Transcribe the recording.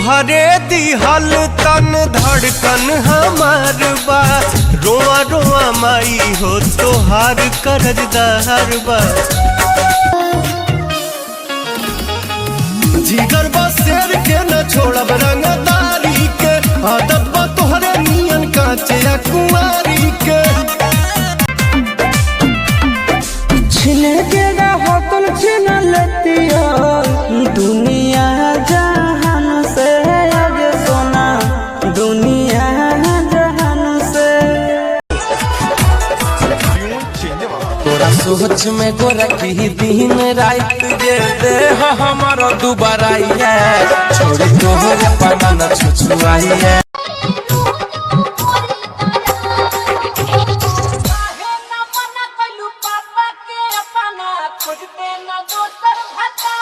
तोहरे दिहल तन धड़कन हमार बा, रोआ रोआ माई हो तोहार करजदार बा। जिगर बा शेर के न छोड़ब रंगदारी के, आदत बा तोहरे नियन कांचे कुंवारी के। छिन के होतल छिन लेतिया दुनिया जहान से, आगे सोना दुनिया जहान से। तोरा सोच में गोरा की दिन रात जे दे हमारा दोबारा है, छोड़ तोहरे पाना न छुछुआई है। खोजते न दोसर भता